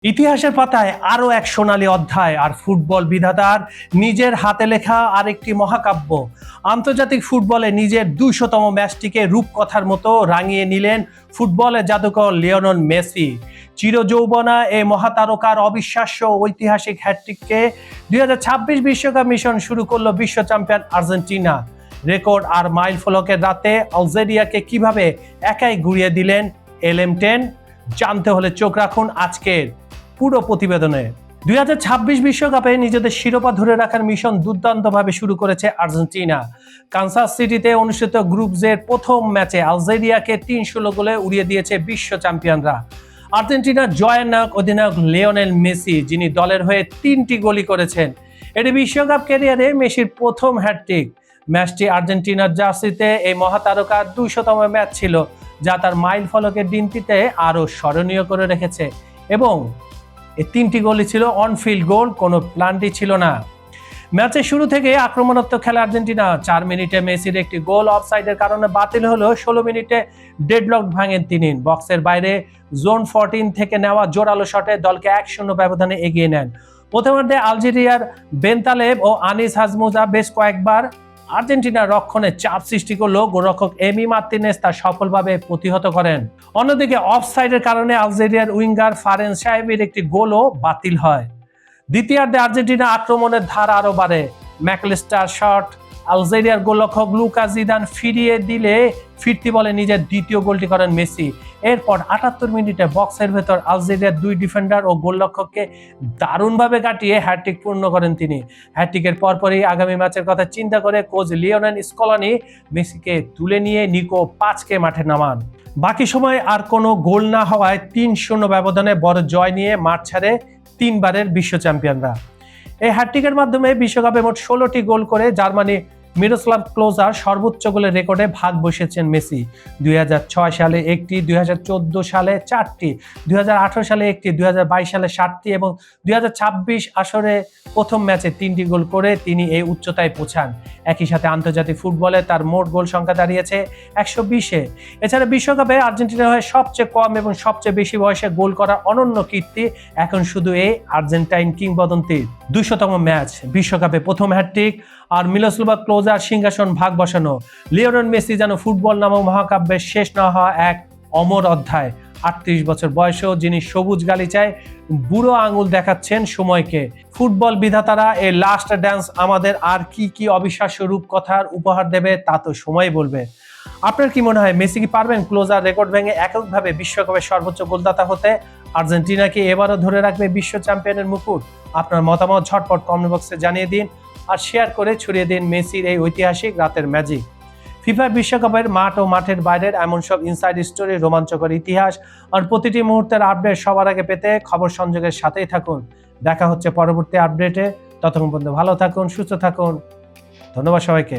ইতিহাসের পাতায় আরো এক সোনালী অধ্যায়, আর ফুটবল বিধাতার নিজের হাতে লেখা আরেকটি মহাকাব্য। আন্তর্জাতিক ফুটবলে নিজের ২০০তম ম্যাচটিকে রূপকথার মতো রাঙিয়ে নিলেন ফুটবলের জাদুকর লিওনেল মেসি। চিরযৌবনা এই মহাতারকার অবিশ্বাস্য ঐতিহাসিক হ্যাটট্রিককে ২০২৬ বিশ্বকাপ মিশন শুরু করলো বিশ্ব চ্যাম্পিয়ন আর্জেন্টিনা। রেকর্ড আর মাইল ফলকের রাতে আলজেরিয়াকে কিভাবে একাই গুড়িয়ে দিলেন LM10, জানতে হলে চোখ রাখুন আজকের পুরো প্রতিবেদনে। ২০২৬ বিশ্বকাপে নিজেদের শিরোপা ধরে রাখার মিশন দুর্দান্তভাবে শুরু করেছে আর্জেন্টিনা। কানসাস সিটিতে অনুষ্ঠিত গ্রুপ জের প্রথম ম্যাচে আলজেরিয়াকে ৩-০ গোলে উড়িয়ে দিয়েছে বিশ্ব চ্যাম্পিয়নরা। আর্জেন্টিনার জয়ের নায়ক অধিনায়ক লিওনেল মেসি, যিনি দলের হয়ে ৩টি গোলই করেছেন। এটি বিশ্বকাপ ক্যারিয়ারে মেসির প্রথম হ্যাটট্রিক। ম্যাচটি আর্জেন্টিনার জার্সিতে এই মহাতারকার ২০০তম ম্যাচ ছিল, যা তার মাইল ফলকের দিনটিতে আরো স্মরণীয় করে রেখেছে। এবং এই ৩টি গোলই ছিল অনফিল্ড গোল, কোনো প্ল্যানটি ছিল না। ম্যাচের শুরু থেকে আক্রমণাত্মক খেলা আর্জেন্টিনা। ৪ মিনিটে মেসির একটি গোল অফসাইডের কারণে বাতিল হলো। ১৬ মিনিটে ডেডলক ভাঙেন তিনি। বক্সের বাইরে জোন 14 থেকে নেওয়া জোরালো শটে দলকে ১-০ ব্যবধানে এগিয়ে নেন। প্রথমার্ধে আলজেরিয়ার বেনতালেব ও আনিস হাজমুজা বেশ কয়েকবার আর্জেন্টিনার রক্ষণে চাপ সৃষ্টি করলেও গোলরক্ষক এমি মার্তিনেজ তা সফলভাবে প্রতিহত করেন। অন্যদিকে অফসাইডের কারণে আলজেরিয়ার উইঙ্গার ফারেন সাহেবের একটি গোলও বাতিল হয়। দ্বিতীয়ার্ধে আর্জেন্টিনা আক্রমণের ধার আরো বাড়ে। ম্যাকলিস্টার শট আলজেরিয়ার গোলরক্ষক লুকা জিদান ফিরিয়ে দিলে ফিরতি বলে নিজের দ্বিতীয় গোলটি করেন মেসি। এরপর ৭৮ মিনিটে বক্সের ভেতর আলজেরিয়ার ২ ডিফেন্ডার ও গোলরক্ষককে দারুণভাবে কাটিয়ে হ্যাটট্রিক পূর্ণ করেন তিনি। হ্যাটট্রিকের পরপরই আগামী ম্যাচের কথা চিন্তা করে কোচ লিওনেল স্কলানি মেসিকে তুলে নিয়ে নিকো পাঁচকে মাঠে নামান। বাকি সময় আর কোনো গোল না হওয়ায় ৩-০ ব্যবধানে বড় জয় নিয়ে মাঠ ছাড়ে ৩বারের বিশ্ব চ্যাম্পিয়নরা। এই হ্যাটট্রিকের মাধ্যমে বিশ্বকাপে মোট ১৬টি গোল করে জার্মানি মিরোস্লাভ ক্লোজার সর্বোচ্চ গোলের রেকর্ডে ভাগ বসিয়েছেন মেসি। ২০০৬ সালে একটি, ২০১৪ সালে ৪টি, ২০১৮ সালে একটি, ২০২২ সালে ৭টি এবং ২০২৬ আসরে প্রথম ম্যাচে ৩টি গোল করে তিনি এই উচ্চতায় পৌঁছান। একই সাথে আন্তর্জাতিক ফুটবলে তার মোট গোল সংখ্যা দাঁড়িয়েছে ১২০-এ। এছাড়া বিশ্বকাপে আর্জেন্টিনার হয়ে সবচেয়ে কম এবং সবচেয়ে বেশি বয়সে গোল করা অনন্য কীর্তি এখন শুধু এই আর্জেন্টাইন কিংবদন্তির। ২০০তম ম্যাচ, বিশ্বকাপে প্রথম হ্যাটট্রিক আর মিরোস্লাভ ক্লোজার সিংহাসন ভাগ বসানো। লিওনেল মেসি যেন ফুটবল নামক মহাকাব্যের শেষ না হওয়া এক অমর অধ্যায়। ৩৮ বছর বয়সেও যিনি সবুজ গালিচায় বুড়ো আঙুল দেখাচ্ছেন সময়কে। ফুটবল বিধাতারা এই লাস্ট ড্যান্স আমাদের আর কি কি অবিশ্বাস্য রূপকথার উপহার দেবে তা তো সময় বলবে। আপনার কি মনে হয়, মেসি কি পারবেন ক্লোজার রেকর্ড ভেঙে এককভাবে বিশ্বকাপের সর্বোচ্চ গোলদাতা হতে? আর্জেন্টিনা কি এবারও ধরে রাখবে বিশ্ব চ্যাম্পিয়নের মুকুট? আপনার মতামত ঝটপট কমেন্ট বক্সে জানিয়ে দিন আর শেয়ার করে ছড়িয়ে দিন মেসির এই ঐতিহাসিক রাতের ম্যাজিক। ফিফা বিশ্বকাপের মাঠ ও মাঠের বাইরের এমন সব ইনসাইড স্টোরি, রোমাঞ্চকর ইতিহাস আর প্রতিটি মুহূর্তের আপডেট সবার আগে পেতে খবর সংযোগের সাথেই থাকুন। দেখা হচ্ছে পরবর্তী আপডেটে। ততক্ষণ পর্যন্ত ভালো থাকুন, সুস্থ থাকুন। ধন্যবাদ সবাইকে।